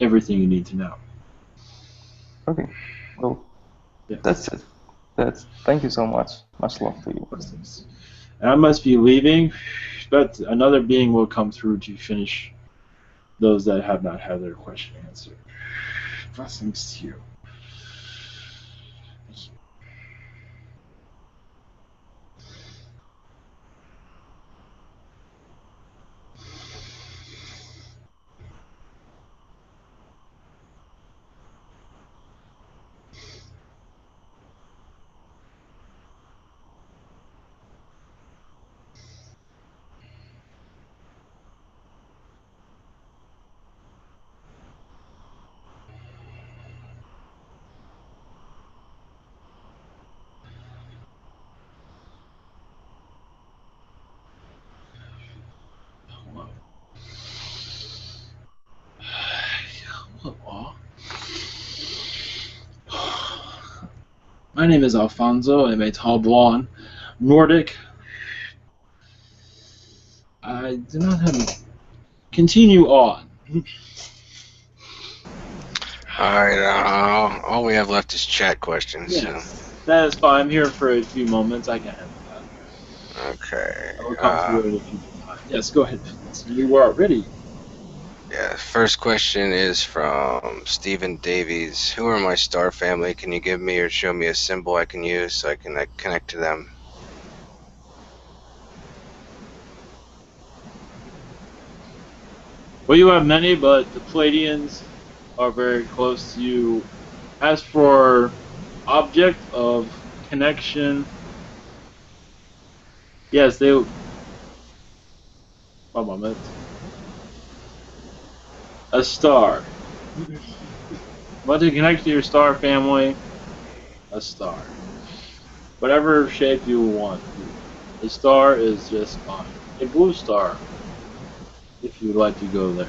everything you need to know. Okay. Well, yes. That's it. Thank you so much. Much love to you. And I must be leaving, but another being will come through to finish those that have not had their question answered. Blessings to you. My name is Alfonso. I'm a tall blonde Nordic. I do not have. Continue on. Alright, all we have left is chat questions. Yes, so. that is fine. I'm here for a few moments. I can handle that. Okay. I will come through in a few time. Yes, go ahead. You are ready. Yeah, first question is from Stephen Davies. Who are my star family? Can you give me or show me a symbol I can use so I can connect to them? Well, you have many, but the Palladians are very close to you. As for object of connection, yes, they. One moment. A star. Want to connect to your star family? A star. Whatever shape you want. A star is just fine. A blue star, if you'd like to go there.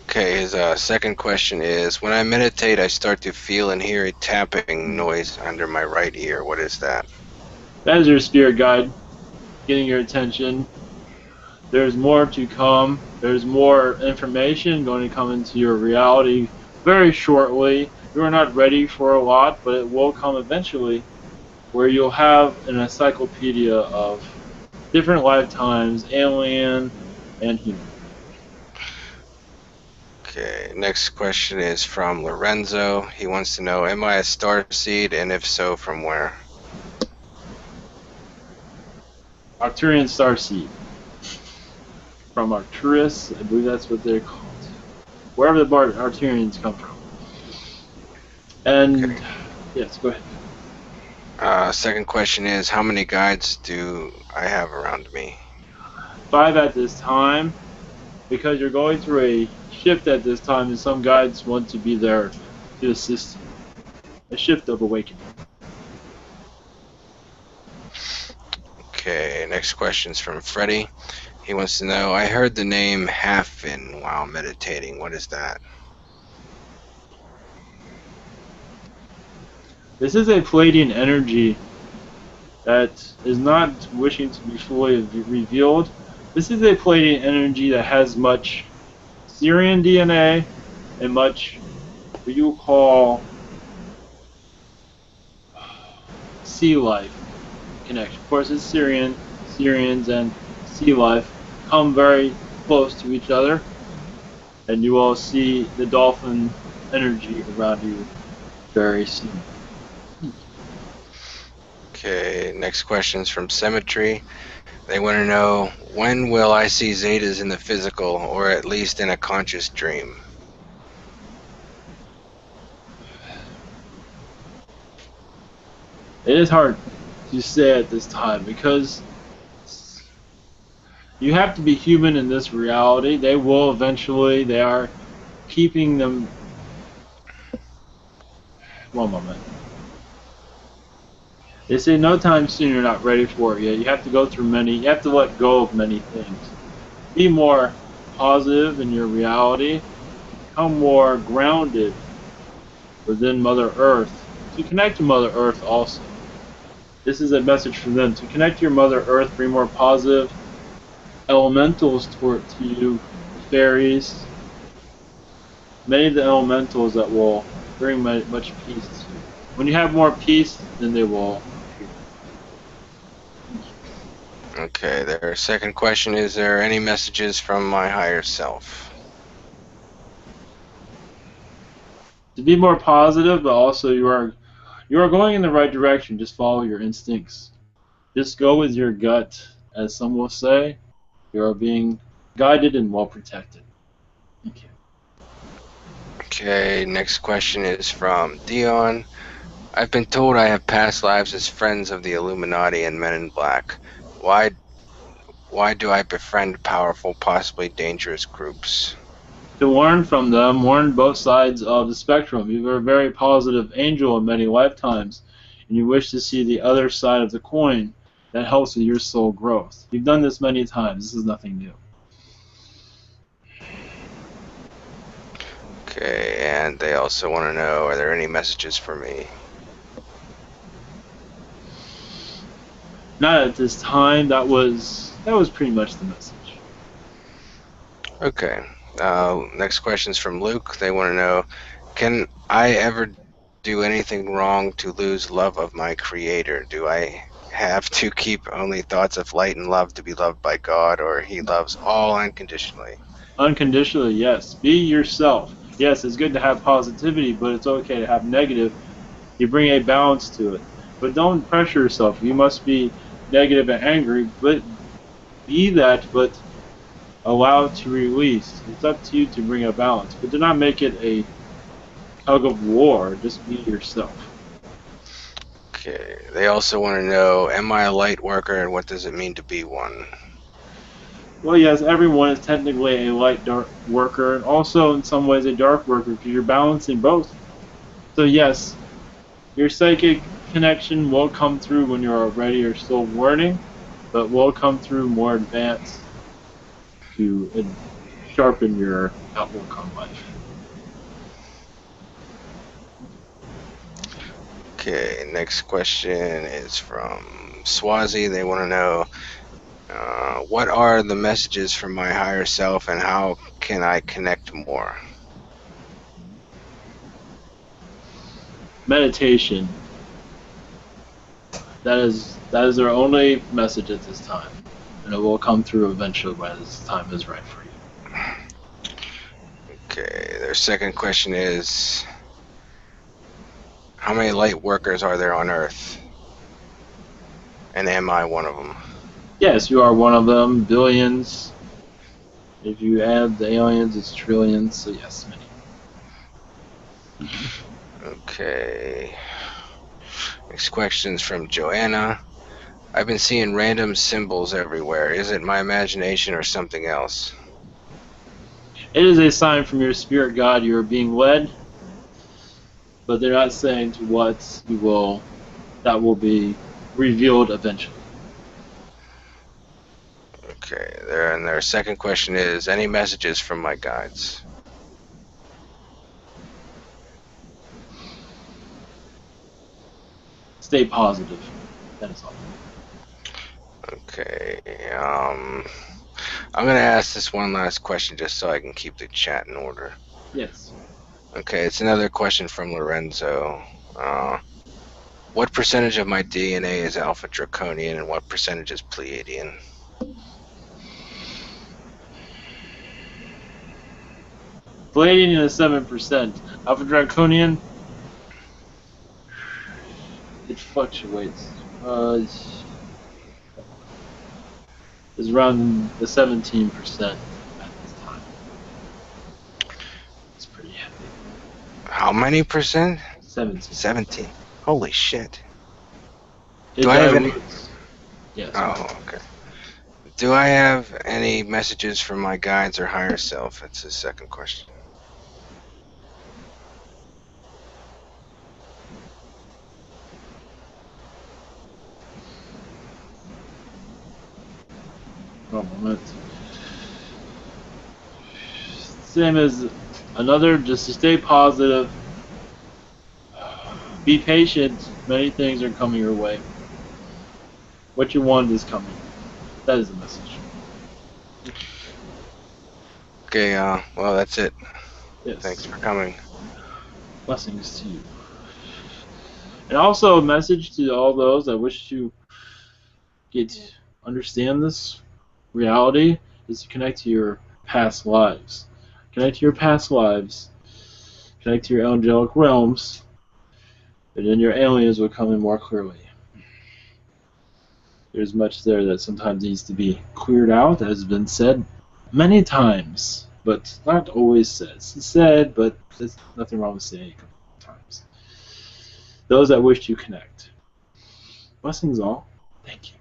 Okay, his second question is, when I meditate, I start to feel and hear a tapping noise under my right ear. What is that? That is your spirit guide getting your attention. There's more to come. There's more information going to come into your reality very shortly. You are not ready for a lot, but it will come eventually, where you'll have an encyclopedia of different lifetimes, alien and human. Okay, next question is from Lorenzo. He wants to know, am I a star seed, and if so, from where? Arcturian starseed. From Arcturus, I believe that's what they're called. Wherever the Arcturians come from. And, yes, go ahead. Second question is, how many guides do I have around me? 5 at this time. Because you're going through a shift at this time, and some guides want to be there to assist you. A shift of awakening. Okay, next question is from Freddie. He wants to know, I heard the name Halfin while meditating. What is that? This is a Palladian energy that is not wishing to be fully revealed. This is a Palladian energy that has much Syrian DNA and much what you call sea life connection. Of course, it's Syrians and sea life come very close to each other, and you will see the dolphin energy around you very soon. Okay, next question is from Symmetry. They want to know, when will I see Zetas in the physical, or at least in a conscious dream? It is hard to say at this time because you have to be human in this reality. They will eventually, they are keeping them. One moment. They say no time soon, you're not ready for it yet. You have to go through many, you have to let go of many things. Be more positive in your reality. Become more grounded within Mother Earth. To connect to Mother Earth also. This is a message for them. To connect to your Mother Earth, bring more positive elementals to you, fairies. Many of the elementals that will bring much peace to you. When you have more peace, then they will. Okay, their second question is there any messages from my higher self? To be more positive, but also you are going in the right direction. Just follow your instincts. Just go with your gut, as some will say. You are being guided and well protected. Thank you. Okay, next question is from Dion. I've been told I have past lives as friends of the Illuminati and Men in Black. Why do I befriend powerful, possibly dangerous groups? To learn from them, learn both sides of the spectrum. You are a very positive angel in many lifetimes, and you wish to see the other side of the coin that helps with your soul growth. You've done this many times. This is nothing new. Okay, and they also want to know, are there any messages for me? Not at this time. That was pretty much the message. Okay. Next question is from Luke. They want to know, can I ever do anything wrong to lose love of my creator? Do I have to keep only thoughts of light and love to be loved by God, or he loves all unconditionally? Unconditionally, yes. Be yourself. Yes, it's good to have positivity, but it's okay to have negative. You bring a balance to it. But don't pressure yourself. You must be negative and angry, but be that, but allow it to release. It's up to you to bring a balance, but do not make it a tug of war. Just be yourself. Okay. They also want to know, am I a light worker, and what does it mean to be one? Well, yes, everyone is technically a light dark worker, and also in some ways a dark worker, because you're balancing both. So yes, your psychic connection will come through when you're already or still learning, but will come through more advanced to sharpen your outlook on life. Okay, next question is from Swazi. They want to know, what are the messages from my higher self, and how can I connect more? Meditation. That is their only message at this time, and it will come through eventually when this time is right for you. Okay, their second question is, how many light workers are there on Earth? And am I one of them? Yes, you are one of them. Billions. If you add the aliens, it's trillions. So yes, many. Okay. Next question is from Joanna. I've been seeing random symbols everywhere. Is it my imagination or something else? It is a sign from your spirit guide you are being led, but they're not saying to what that will be revealed eventually. Okay, and their second question is, any messages from my guides? Stay positive. That is all. Okay, I'm going to ask this one last question just so I can keep the chat in order. Yes. Okay, it's another question from Lorenzo. What percentage of my DNA is Alpha Draconian, and what percentage is Pleiadian? Pleiadian is 7%. Alpha Draconian, it fluctuates. Is around the 17% at this time. It's pretty heavy. How many percent? 17. 17. Holy shit. Do I have any? Yes. Oh, okay. Do I have any messages from my guides or higher self? That's the second question. One moment. Same as another, just to stay positive. Be patient. Many things are coming your way. What you want is coming. That is the message. Okay, well, that's it. Yes. Thanks for coming. Blessings to you. And also a message to all those that wish to understand this reality is to connect to your past lives. Connect to your past lives. Connect to your angelic realms. And then your aliens will come in more clearly. There's much there that sometimes needs to be cleared out, as has been said many times, but not always said. It's said, but there's nothing wrong with saying it a couple times. Those that wish to connect. Blessings all. Thank you.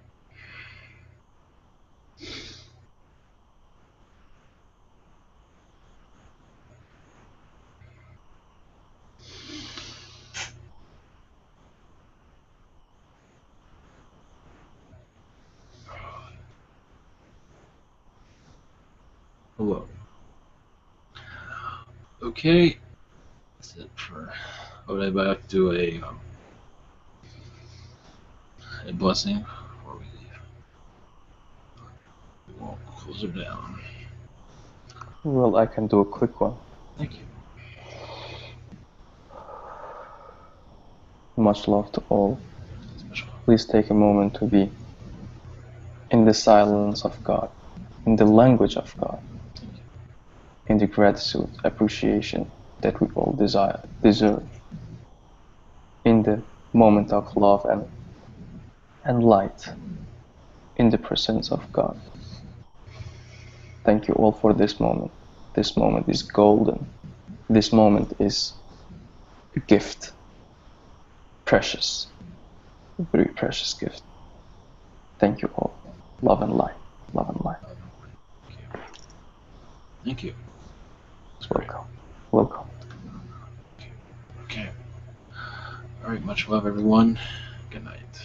Hello. Okay. That's it for. Would anybody like to do a blessing before we leave? We won't close her down. Well, I can do a quick one. Thank you. Much love to all. Much love. Please take a moment to be in the silence of God, in the language of God, in the gratitude, appreciation that we all deserve, in the moment of love and light, in the presence of God. Thank you all for this moment. This moment is golden. This moment is a gift. Precious. A very precious gift. Thank you all. Love and light. Love and light. Thank you. Welcome. Welcome. Okay. All right. Much love, everyone. Good night.